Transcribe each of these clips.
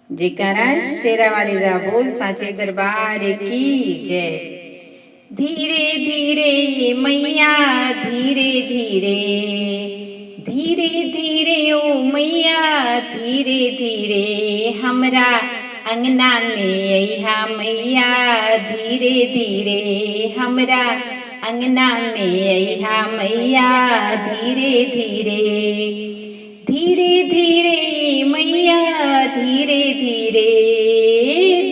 जयकारा शेरा वाली दा बोल साचे दरबार की जय। धीरे धीरे मैया धीरे धीरे, धीरे धीरे ओ मैया धीरे धीरे, हमरा अंगना में अइहा मैया धीरे धीरे, हमरा अंगना में अइहा मैया धीरे धीरे। धीरे धीरे मैया धीरे धीरे,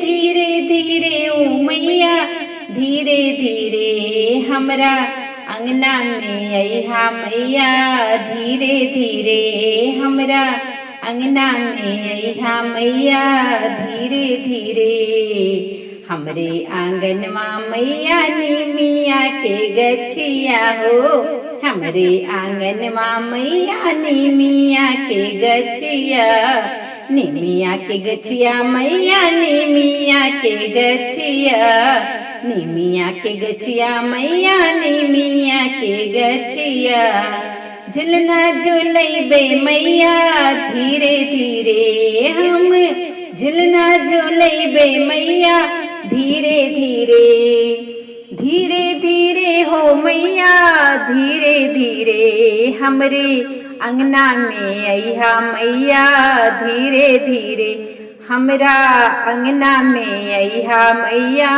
धीरे धीरे ओ मैया धीरे धीरे, हमरा अंगना में अइहा मैया धीरे धीरे, हमरा अंगना में अइहा मैया धीरे धीरे। हमरे आंगनवा मैया निमिया के गछिया हो, हमरे आंगनवा मैया निमिया के गछिया, निमिया के गछिया मैया निमिया के गछिया, निमिया के गछिया मैया निमिया के गछिया। झुलना झुलैबे मैया धीरे धीरे, हम झुलना झुलैबे मैया धीरे धीरे, धीरे धीरे हो मैया धीरे धीरे, हमरे अंगना में अइहा मैया धीरे धीरे, हमरा अंगना में अइहा मैया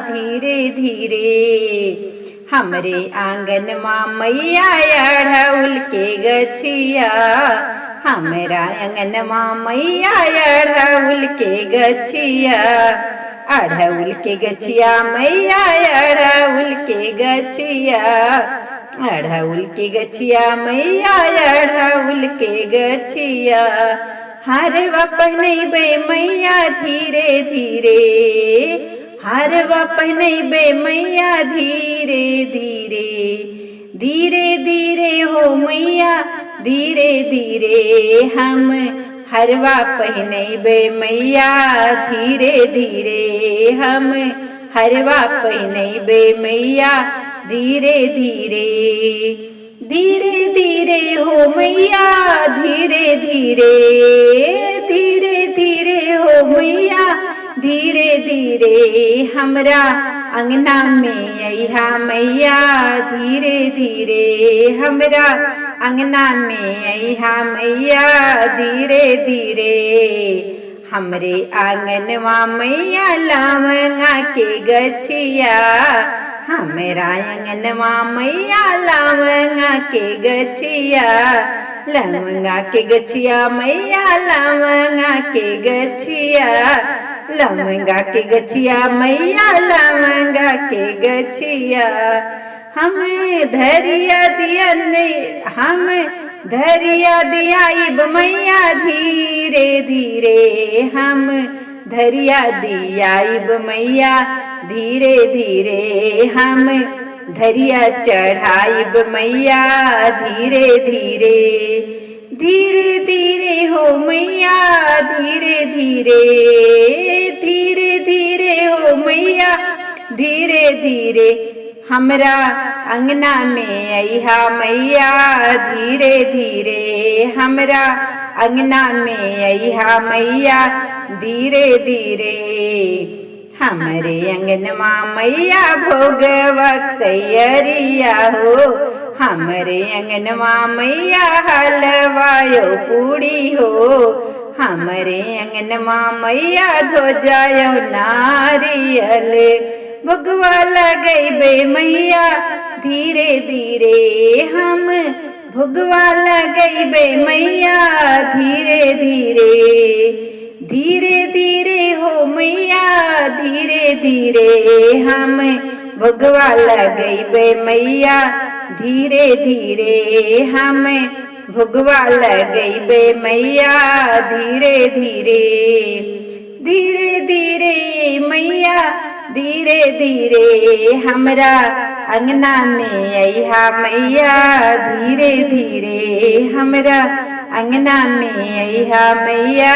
धीरे धीरे। हमरे आंगनवा मैया अड़हुल के गछिया, हमरा अंगनवा मैया अड़हुल के गछिया, अड़हुल के गछिया मैया अड़हुल के गछिया, अड़हुल के गछिया मैया अड़हुल के गछिया। हरवा पहनैबे मैया धीरे धीरे, हरवा पहनैबे मैया धीरे धीरे, धीरे धीरे हो मैया धीरे धीरे, हम हरवा पहनैबे मैया धीरे धीरे, हम हरवा पहनैबे मैया धीरे धीरे। धीरे धीरे हो मैया धीरे धीरे, धीरे धीरे हो मैया धीरे धीरे, हमरा अंगना में अइहा मैया धीरे धीरे, हमरा अंगना में अइहा मैया धीरे धीरे। हमरे आंगनवा मैया लवंगा के गछिया, हमरा अंगनवा मैया लवंगा के गछिया, लवंगा के गछिया मैया लवंगा के गछिया, लवंगा के गछिया मैया लवंगा के गछिया। हम धरिया दिया हम धरिया दियाइब मैया धीरे धीरे, हम धरिया दियाइब मैया धीरे धीरे, हम धरिया चढ़ाइब मैया धीरे धीरे। धीरे धीरे हो मैया धीरे धीरे, धीरे धीरे हो मैया धीरे धीरे, हमरा अंगना में अइहा मैया धीरे धीरे, हमरा अंगना में अइहा मैया धीरे धीरे। हमरे अंगनवा मैया भोगवा तैयारिया हो, हमरे अंगनवा मैया हलवायो पूड़ी हो, हमरे अंगनवा मैया ध्वजायो नारियल, भगवा लगैबे मैया धीरे धीरे, हम भगवा लगैबे मैया धीरे धीरे। धीरे धीरे हो मैया धीरे धीरे, हम भगवा लगैबे मैया धीरे धीरे, हम भगवा लगैबे मैया धीरे धीरे। धीरे धीरे मैया धीरे धीरे, हमरा अंगना में अइहा मैया धीरे धीरे, हमरा अंगना में अइहा मैया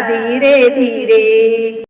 धीरे धीरे।